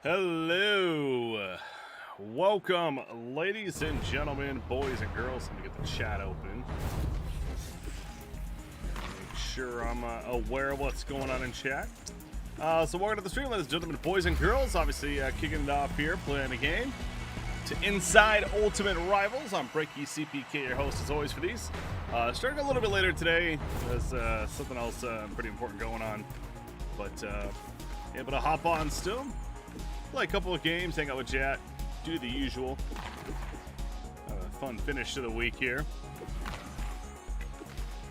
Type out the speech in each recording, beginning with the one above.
Hello. Welcome, ladies and gentlemen, boys and girls. Let me get the chat open. Make sure I'm aware of what's going on in chat. So welcome to the stream, ladies and gentlemen, boys and girls. Obviously, kicking it off here, playing a game to Inside Ultimate Rivals. I'm Breaky CPK, your host as always for these. Starting a little bit later today, there's something else pretty important going on. But able to hop on still. Play a couple of games, hang out with chat, do the usual. Have a fun finish to the week here.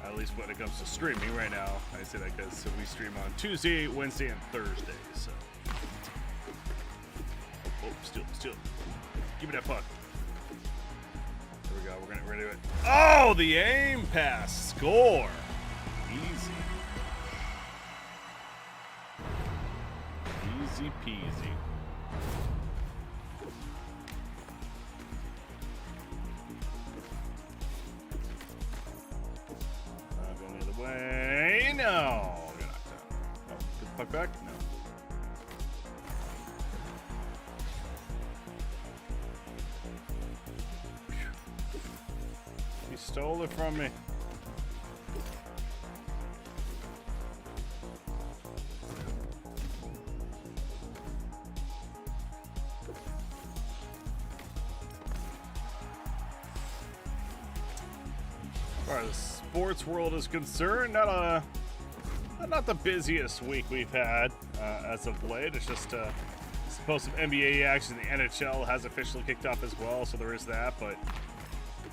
At least when it comes to streaming right now. I say that because we stream on Tuesday, Wednesday, and Thursday. So. Oh, still. Give me that puck. There we go. We're gonna do it. Oh, the aim pass score. Easy. Easy peasy. Going the other way. No. You're knocked out. No. Get the puck back? No. He stole it from me. As far as the sports world is concerned, not the busiest week we've had as of late. It's just supposed some NBA action. The NHL has officially kicked off as well, so there is that. But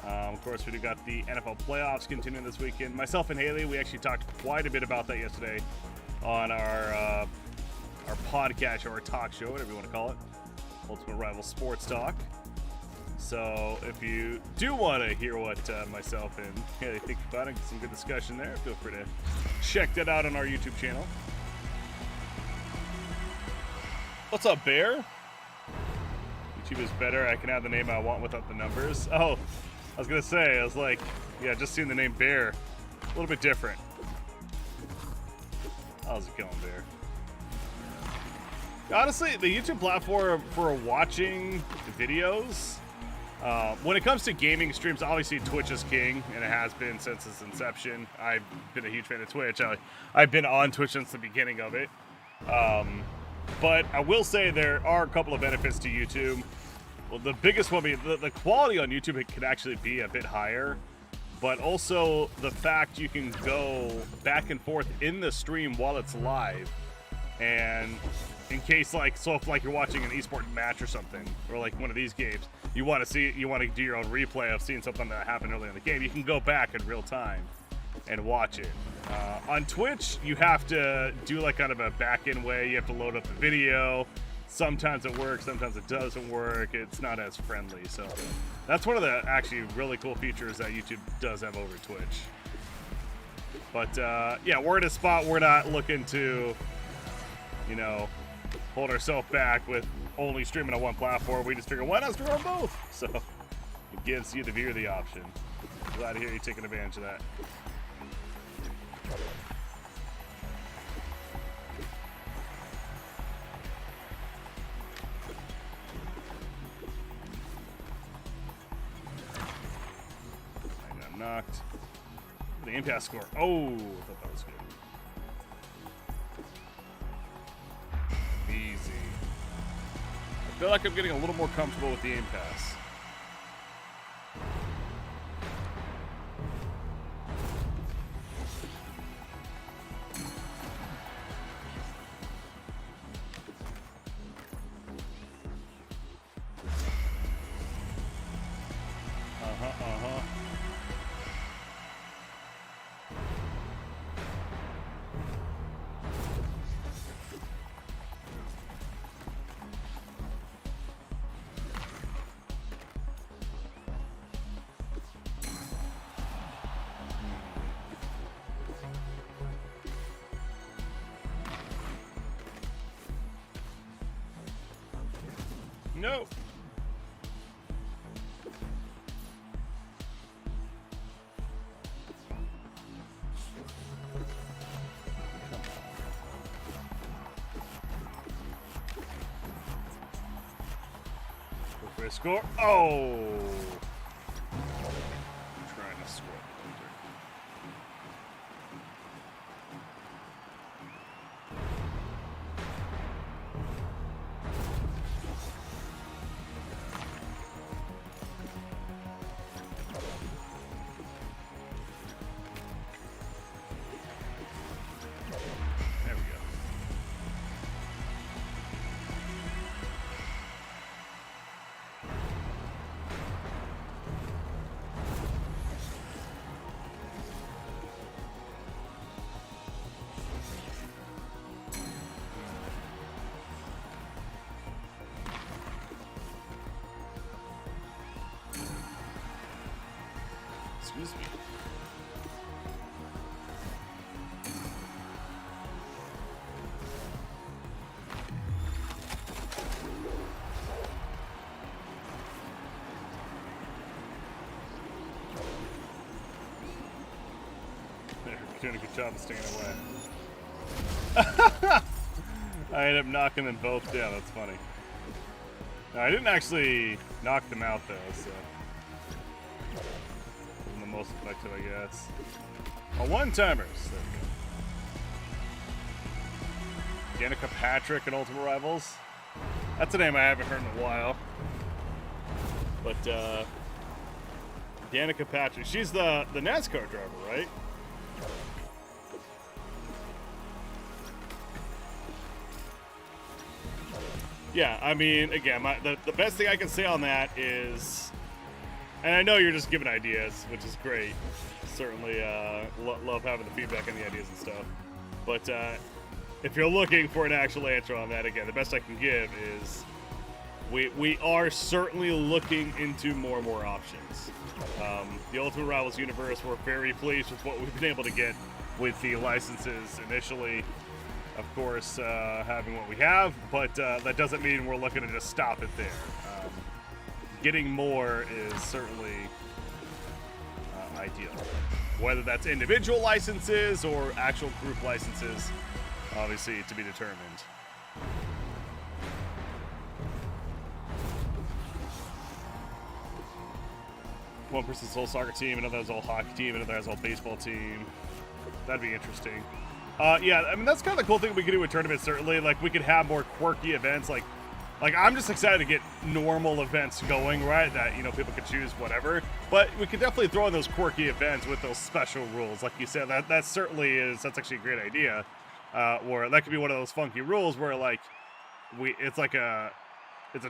of course, we do got the NFL playoffs continuing this weekend. Myself and Haley, we actually talked quite a bit about that yesterday on our podcast or our talk show, whatever you want to call it, Ultimate Rival Sports Talk. So if you do want to hear what myself and Haley think about it, get some good discussion there, feel free to check that out on our YouTube channel. What's up, Bear? YouTube is better. I can add the name I want without the numbers. Oh, I was going to say, I was like, yeah, just seeing the name Bear. A little bit different. How's it going, Bear? Honestly, the YouTube platform for watching videos, when it comes to gaming streams, obviously Twitch is king, and it has been since its inception. I've been a huge fan of Twitch. I've been on Twitch since the beginning of it. But I will say there are a couple of benefits to YouTube. Well, the biggest one being the quality on YouTube can actually be a bit higher, but also the fact you can go back and forth in the stream while it's live, and in case if you're watching an esport match or something, or like one of these games, you want to do your own replay of seeing something that happened early in the game, you can go back in real time and watch it. On Twitch, you have to do like kind of a back-end way. You have to load up the video. Sometimes it works, sometimes it doesn't work. It's not as friendly. So that's one of the actually really cool features that YouTube does have over Twitch. But yeah, we're in a spot we're not looking to, hold ourselves back with only streaming on one platform. We just figure, why not stream on both? So it gives you the viewer the option. Glad to hear you taking advantage of that. I got knocked. The impasse score. Oh, I thought that was good. Easy. I feel like I'm getting a little more comfortable with the impasse. No. for a score. Oh! I'm trying to score. There we go. Excuse me. They're doing a good job of staying away. I ended up knocking them both down. That's funny. No, I didn't actually knock them out though, so wasn't the most effective, I guess. A one-timers. There we go. Danica Patrick and Ultimate Rivals. That's a name I haven't heard in a while. But Danica Patrick, she's the NASCAR driver, right? Yeah, I mean, again, the best thing I can say on that is, and I know you're just giving ideas, which is great. Certainly love having the feedback on the ideas and stuff. But if you're looking for an actual answer on that, again, the best I can give is we are certainly looking into more and more options. The Ultimate Rivals universe, we're very pleased with what we've been able to get with the licenses initially. Of course, having what we have, but that doesn't mean we're looking to just stop it there. Getting more is certainly ideal. Whether that's individual licenses or actual group licenses, obviously to be determined. One person's whole soccer team, another has a whole hockey team, another has a whole baseball team. That'd be interesting. Yeah, I mean, that's kind of the cool thing we could do with tournaments, certainly. Like, we could have more quirky events. Like I'm just excited to get normal events going, right? That, you know, people could choose whatever. But we could definitely throw in those quirky events with those special rules. Like you said, that certainly is, that's actually a great idea. Or that could be one of those funky rules where, like, it's a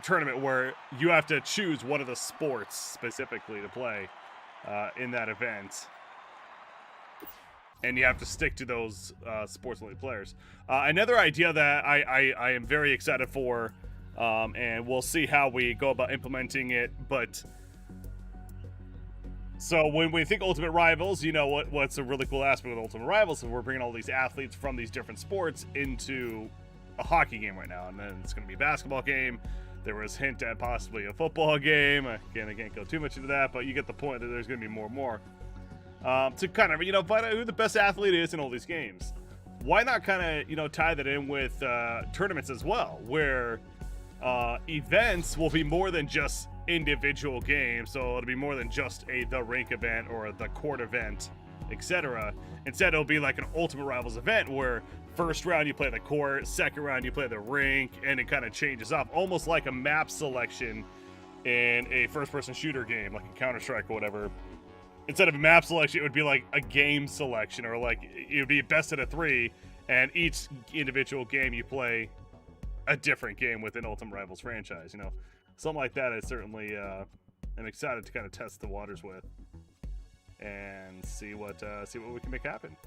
tournament where you have to choose one of the sports specifically to play in that event. And you have to stick to those sports-only players. Another idea that I am very excited for, and we'll see how we go about implementing it, but so when we think Ultimate Rivals, you know what's a really cool aspect of Ultimate Rivals is we're bringing all these athletes from these different sports into a hockey game right now, and then it's going to be a basketball game. There was hint at possibly a football game. Again, I can't go too much into that, but you get the point that there's going to be more and more. To kind of, you know, find out who the best athlete is in all these games. Why not kind of, you know, tie that in with tournaments as well, where events will be more than just individual games, so it'll be more than just the rink event or the court event, etc. Instead, it'll be like an Ultimate Rivals event where first round you play the court, second round you play the rink, and it kind of changes up, almost like a map selection in a first-person shooter game, like a Counter-Strike or whatever. Instead of a map selection, it would be like a game selection, or like it would be best out of 3, and each individual game you play a different game within Ultimate Rivals franchise. You know, something like that. I certainly am excited to kind of test the waters with and see what we can make happen.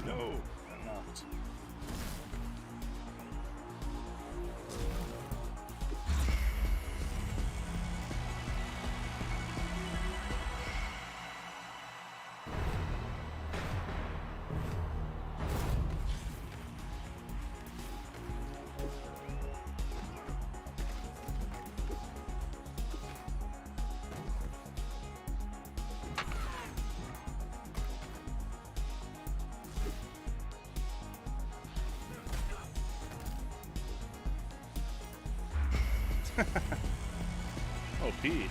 No, I'm not. Oh, P.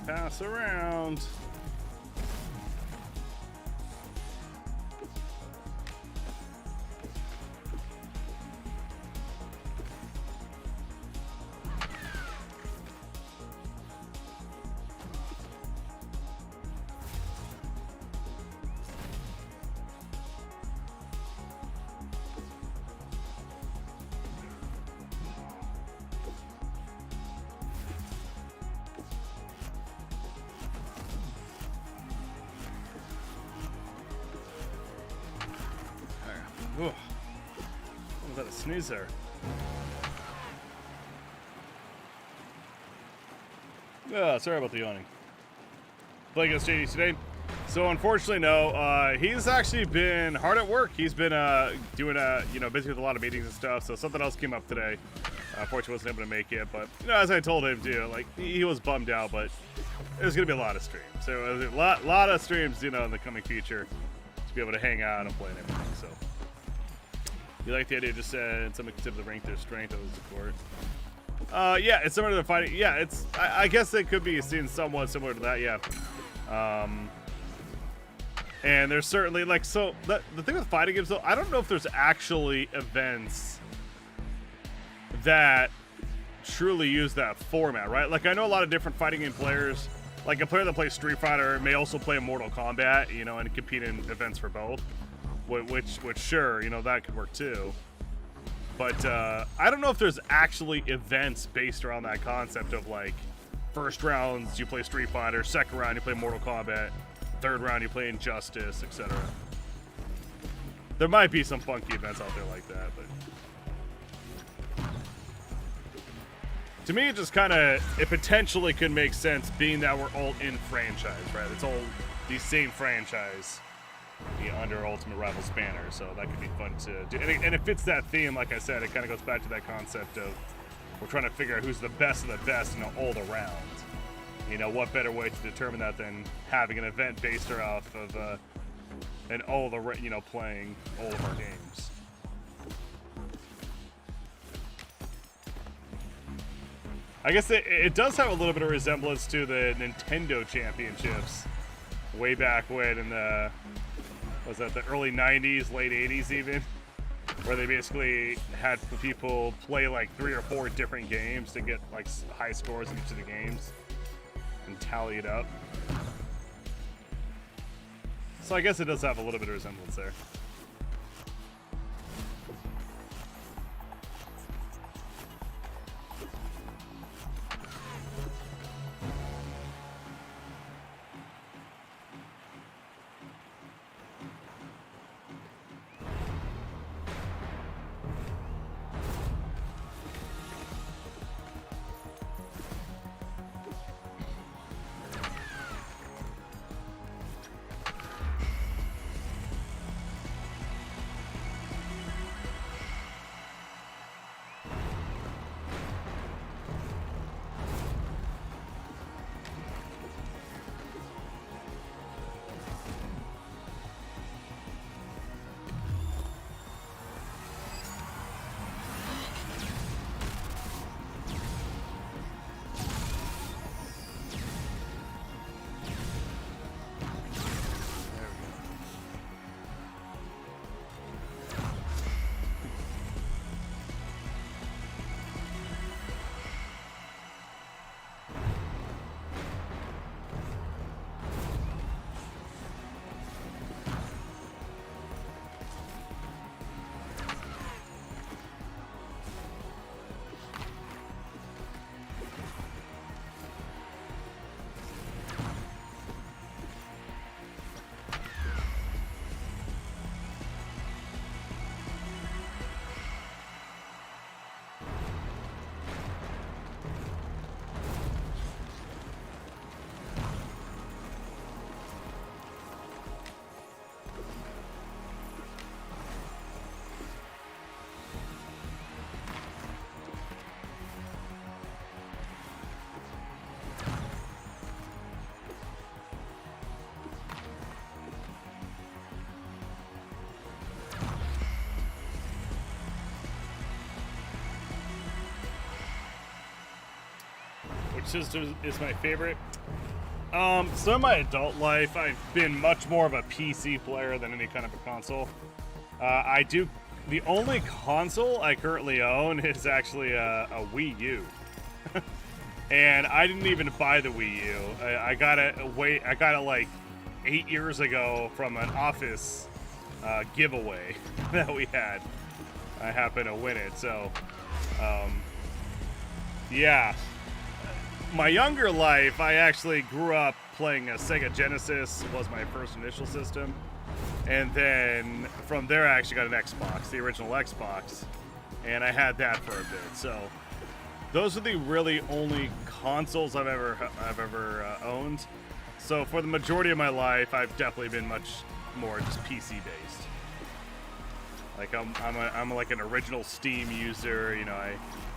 Pass around. Ugh. Was that a sneeze there? Sorry about the yawning. Playing against JD today. So unfortunately, no. He's actually been hard at work. He's been doing busy with a lot of meetings and stuff. So something else came up today. Unfortunately, wasn't able to make it. But as I told him to, like he was bummed out. But there's gonna be a lot of streams. So a lot of streams, in the coming future to be able to hang out and play and everything. So. You like the idea of just somebody consider the rank their strength of the court. Yeah, it's similar to the fighting. Yeah, it's. I guess it could be seen somewhat similar to that. Yeah. And there's certainly the thing with fighting games though. I don't know if there's actually events that truly use that format, right? Like I know a lot of different fighting game players. Like a player that plays Street Fighter may also play Mortal Kombat, and compete in events for both. Which sure, that could work too. But I don't know if there's actually events based around that concept of like first rounds you play Street Fighter, second round you play Mortal Kombat, third round you play Injustice, etc. There might be some funky events out there like that, but to me it just it potentially could make sense being that we're all in franchise, right? It's all the same franchise. Under Ultimate Rivals banner, so that could be fun to do. And it fits that theme, like I said. It kind of goes back to that concept of we're trying to figure out who's the best of the best, all around. What better way to determine that than having an event based off of playing all of our games. I guess it does have a little bit of resemblance to the Nintendo Championships way back when in the was that the early 90s, late 80s even, where they basically had people play like 3 or 4 different games to get like high scores in each of the games and tally it up. So I guess it does have a little bit of resemblance there. Which system is my favorite? So in my adult life, I've been much more of a PC player than any kind of a console. The only console I currently own is actually a Wii U. And I didn't even buy the Wii U. I got it like 8 years ago from an office giveaway that we had. I happened to win it, so yeah. My younger life, I actually grew up playing a Sega Genesis, was my first initial system. And then from there, I actually got an Xbox, the original Xbox. And I had that for a bit. So those are the really only consoles I've ever owned. So for the majority of my life, I've definitely been much more just PC based. Like I'm like an original Steam user. You know,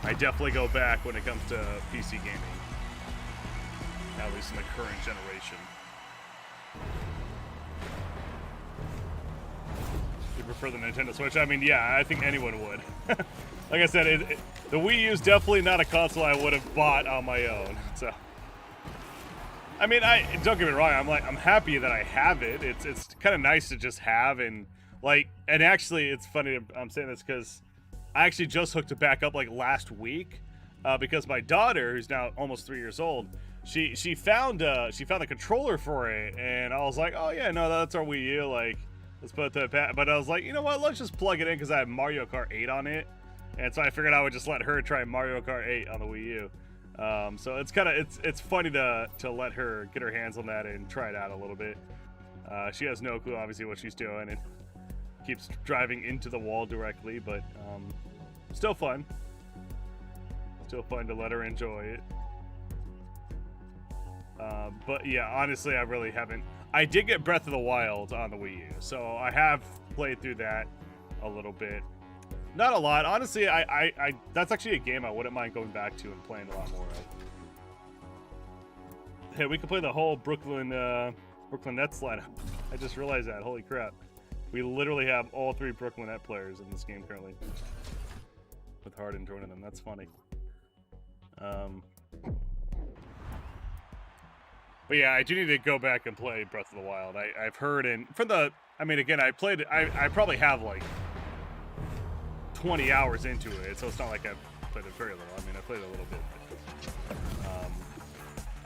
I definitely go back when it comes to PC gaming. At least in the current generation. You prefer the Nintendo Switch? I mean, yeah, I think anyone would. Like I said, the Wii U is definitely not a console I would have bought on my own. So, I mean, don't get me wrong. I'm happy that I have it. It's kind of nice to just have and actually, it's funny I'm saying this because I actually just hooked it back up like last week because my daughter, who's now almost 3 years old. She found a controller for it, and I was like, oh yeah, no, that's our Wii U. Like, let's put that back. But I was like, you know what? Let's just plug it in because I have Mario Kart 8 on it, and so I figured I would just let her try Mario Kart 8 on the Wii U. So it's funny to let her get her hands on that and try it out a little bit. She has no clue, obviously, what she's doing, and keeps driving into the wall directly, but still fun. Still fun to let her enjoy it. But yeah, honestly, I really haven't. I did get Breath of the Wild on the Wii U, so I have played through that a little bit. Not a lot, honestly. I that's actually a game I wouldn't mind going back to and playing a lot more of. Hey, we could play the whole Brooklyn Nets lineup. I just realized that. Holy crap! We literally have all 3 Brooklyn Nets players in this game currently, with Harden joining them. That's funny. But yeah, I do need to go back and play Breath of the Wild. I've heard, and again, I played it. I probably have like 20 hours into it, so it's not like I've played it very little. I mean, I played it a little bit. But,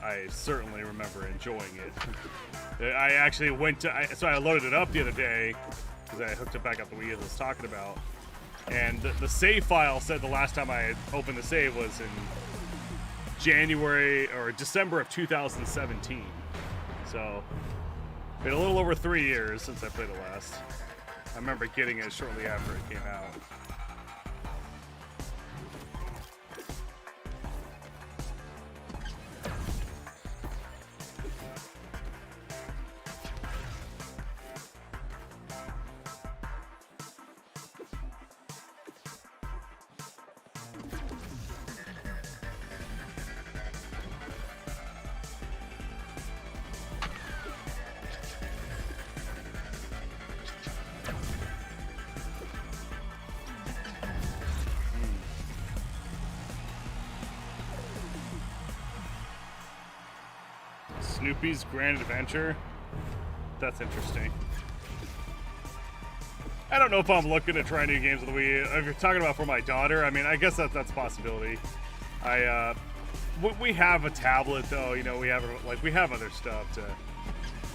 I certainly remember enjoying it. I actually so I loaded it up the other day because I hooked it back up the Wii as I was talking about, and the save file said the last time I had opened the save was in January or December of 2017. So, been a little over 3 years since I played it last. I remember getting it shortly after it came out. Snoopy's Grand Adventure? That's interesting. I don't know if I'm looking to try new games on the Wii. If you're talking about for my daughter, I mean, I guess that's a possibility. We have a tablet though, you know, we have other stuff to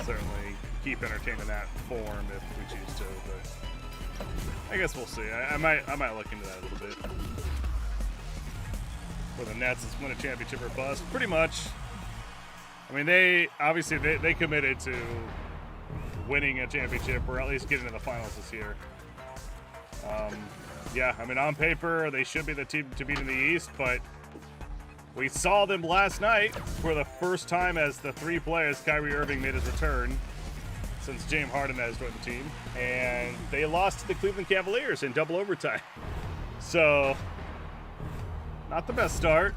certainly keep entertained in that form if we choose to, but I guess we'll see. I might look into that a little bit. For the Nets, it's win a championship or bust. Pretty much. I mean, they committed to winning a championship or at least getting to the finals this year. Yeah, I mean, on paper, they should be the team to beat in the East, but we saw them last night for the first time as the 3 players. Kyrie Irving made his return since James Harden has joined the team, and they lost to the Cleveland Cavaliers in double overtime. So, not the best start,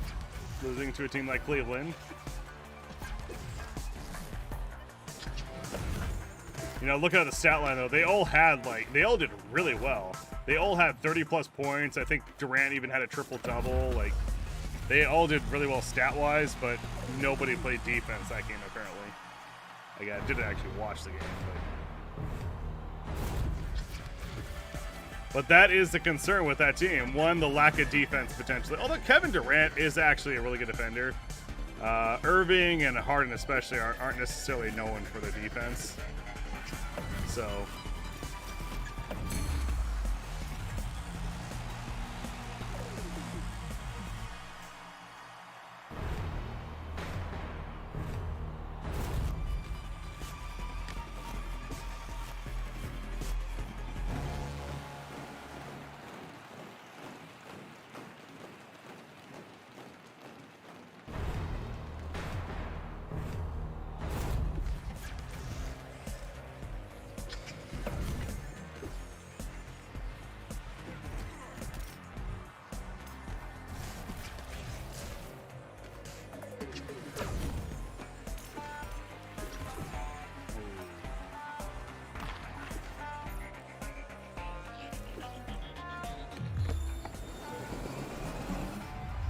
losing to a team like Cleveland. You know, looking at the stat line, though, they all did really well. They all had 30-plus points. I think Durant even had a triple-double. Like, They all did really well stat-wise, but nobody played defense that game, apparently. Like, I didn't actually watch the game, but that is the concern with that team. One, the lack of defense, potentially. Although Kevin Durant is actually a really good defender. Irving and Harden especially aren't necessarily known for their defense. So...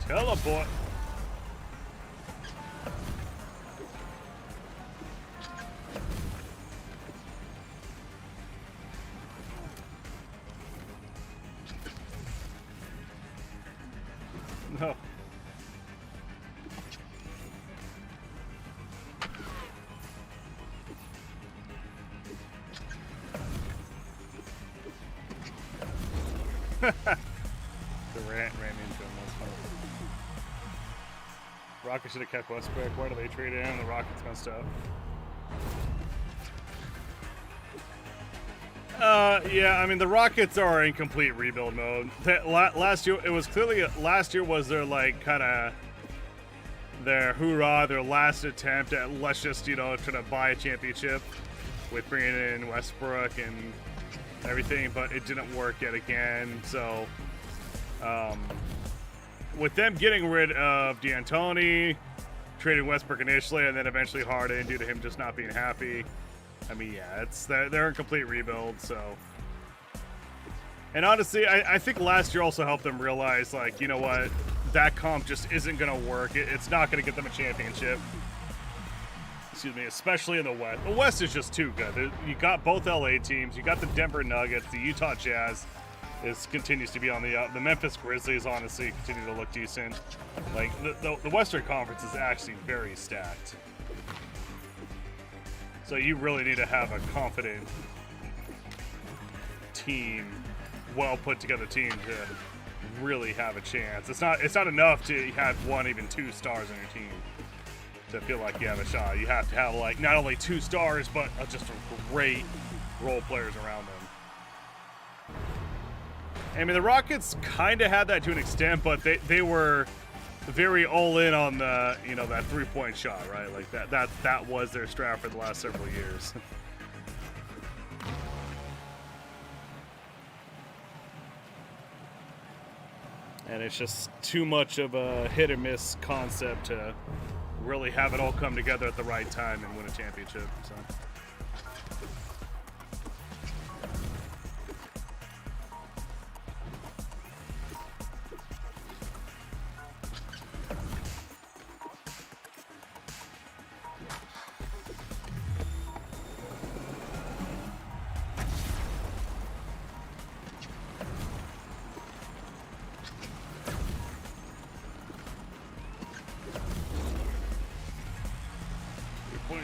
Teleport. No. Durant ran into him. That's funny. Rockets should have kept Westbrook. Why do they trade him? The Rockets messed up. Yeah, I mean, the Rockets are in complete rebuild mode. Last year, it was clearly, last year was their, like, kind of, their hoorah, their last attempt at, let's just, you know, try to buy a championship with bringing in Westbrook and everything, but it didn't work yet again. So, with them getting rid of D'Antoni, trading Westbrook initially, and then eventually Harden due to him just not being happy, I mean, yeah, they're in complete rebuild, so. And honestly, I think last year also helped them realize, like, you know what, that comp just isn't going to work. It's not going to get them a championship. Excuse me, especially in the West. The West is just too good. You got both LA teams. You got the Denver Nuggets, the Utah Jazz continues to be on the up. The Memphis Grizzlies, honestly, continue to look decent. Like, the Western Conference is actually very stacked. So you really need to have a confident team, well put together team to really have a chance. It's not enough to have one, even two stars on your team to feel like you have a shot. You have to have, like, not only two stars, but just great role players around them. I mean, the Rockets kind of had that to an extent, but they were very all in on the, you know, that 3-point shot, right? Like that was their strat for the last several years. And it's just too much of a hit or miss concept to really have it all come together at the right time and win a championship. So.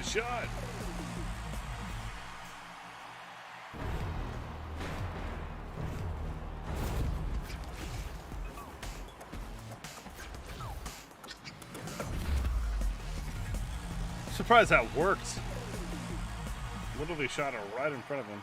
Shot. Surprised that worked. Literally shot it right in front of him.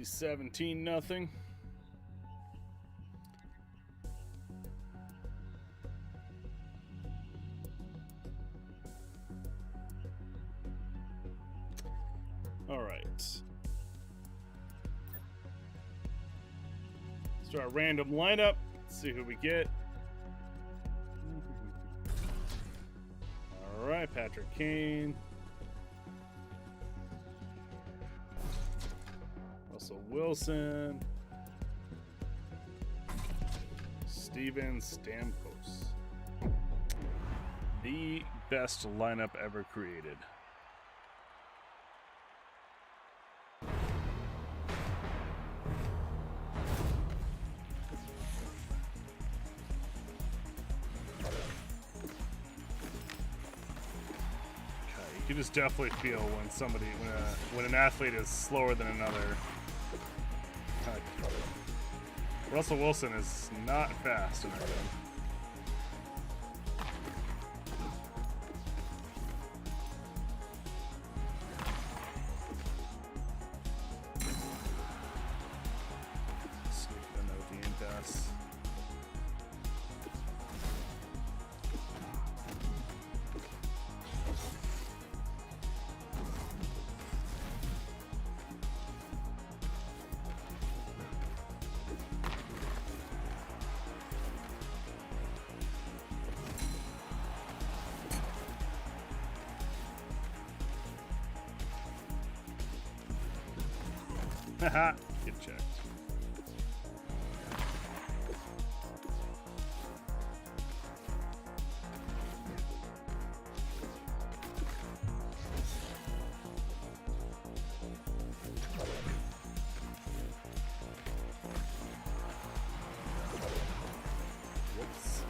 see 17-0. All right. Start a random lineup. Let's see who we get. All right, Patrick Kane. Russell Wilson. Steven Stamkos. The best lineup ever created. You just definitely feel when somebody, when an athlete is slower than another. Russell Wilson is not fast in that game. Sneak in there with the impasse. Haha, get checked. Whoops.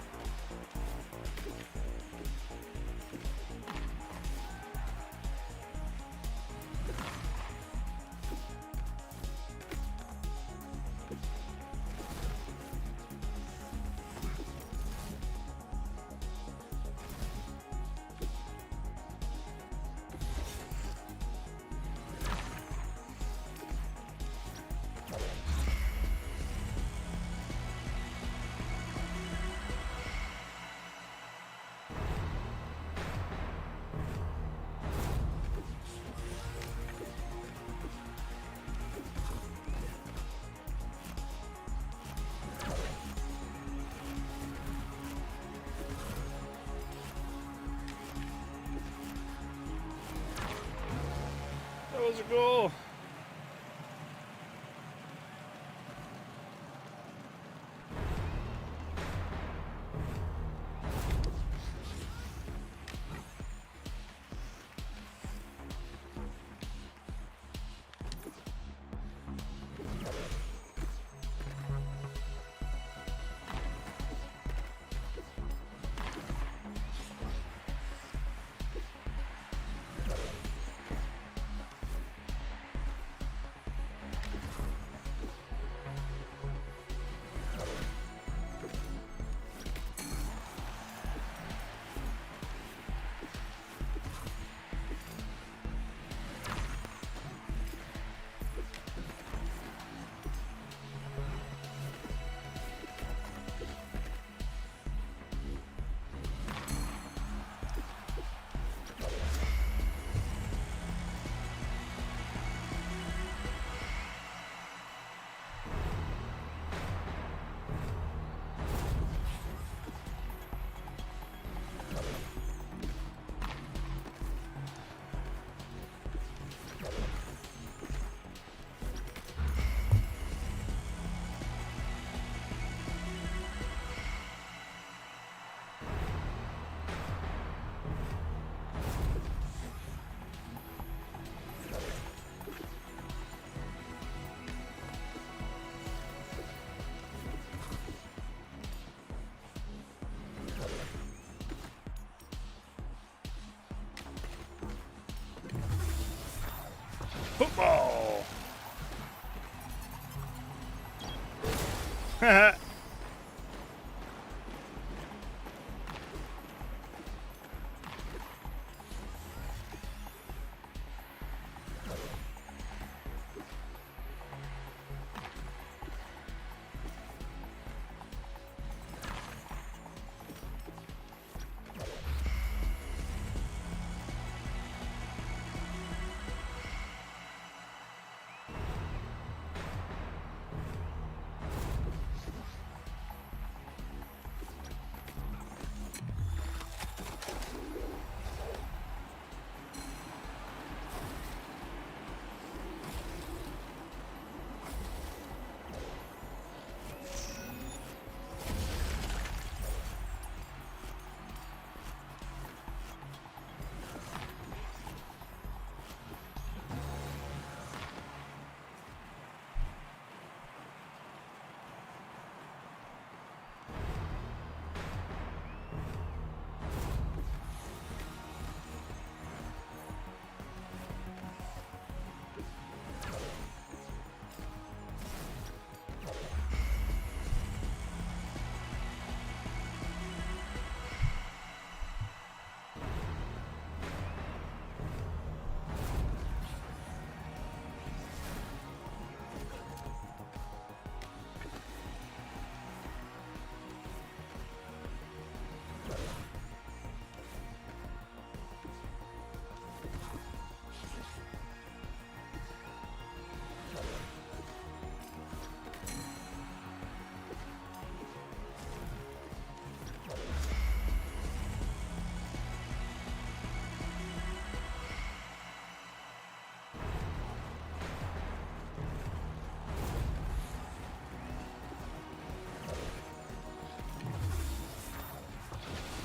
That was a goal.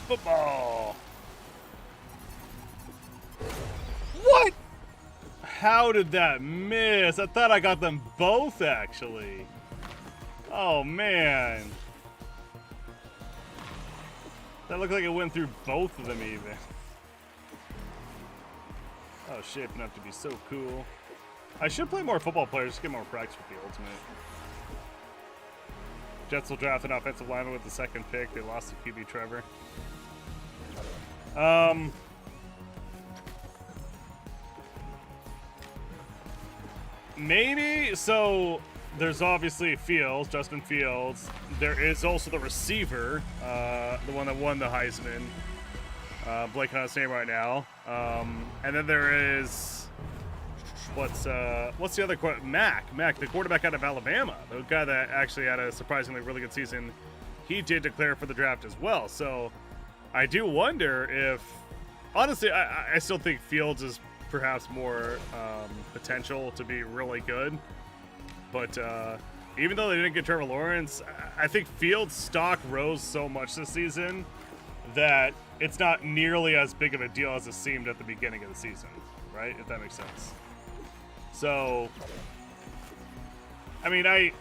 Football. What? How did that miss? I thought I got them both, actually. Oh, man. That looked like it went through both of them, even. Oh, shaping up to be so cool. I should play more football players to get more practice with the ultimate. Jets will draft an offensive lineman with the second pick. They lost to QB Trevor. Maybe. So there's obviously Fields, Justin Fields. There is also the receiver, the one that won the Heisman. Blanking on his name right now. And then there is what's the other Mac, the quarterback out of Alabama, the guy that actually had a surprisingly really good season. He did declare for the draft as well. So I do wonder if, honestly, I still think Fields is perhaps more potential to be really good. But even though they didn't get Trevor Lawrence, I think Fields' stock rose so much this season that it's not nearly as big of a deal as it seemed at the beginning of the season, right? If that makes sense. So, I mean, I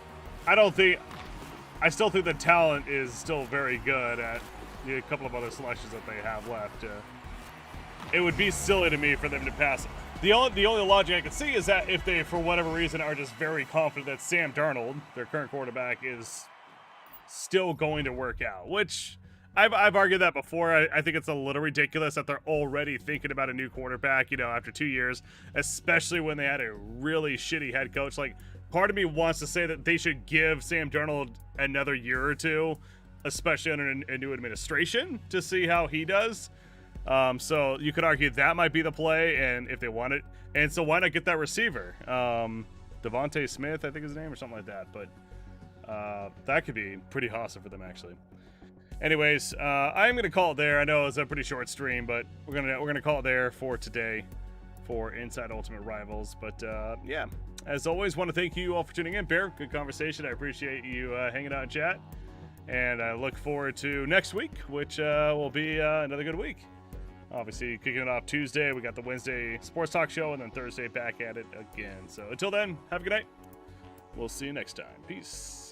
still think the talent is still very good at a couple of other selections that they have left. It would be silly to me for them to pass. The only logic I can see is that if they, for whatever reason, are just very confident that Sam Darnold, their current quarterback, is still going to work out, which I've argued that before. I think it's a little ridiculous that they're already thinking about a new quarterback, after 2 years, especially when they had a really shitty head coach. Like, part of me wants to say that they should give Sam Darnold another year or two, especially under a new administration, to see how he does. So you could argue that might be the play, and if they want it, and so why not get that receiver, Devontae Smith, I think his name, or something like that. But that could be pretty awesome for them, actually. Anyways, I'm gonna call it there. I know it's a pretty short stream, but we're gonna call it there for today for Inside Ultimate Rivals. But yeah, as always, want to thank you all for tuning in. Bear, good conversation. I appreciate you hanging out in chat, and I look forward to next week, which will be another good week. Obviously, kicking it off Tuesday, we got the Wednesday Sports Talk Show, and then Thursday back at it again. So until then, have a good night. We'll see you next time. Peace.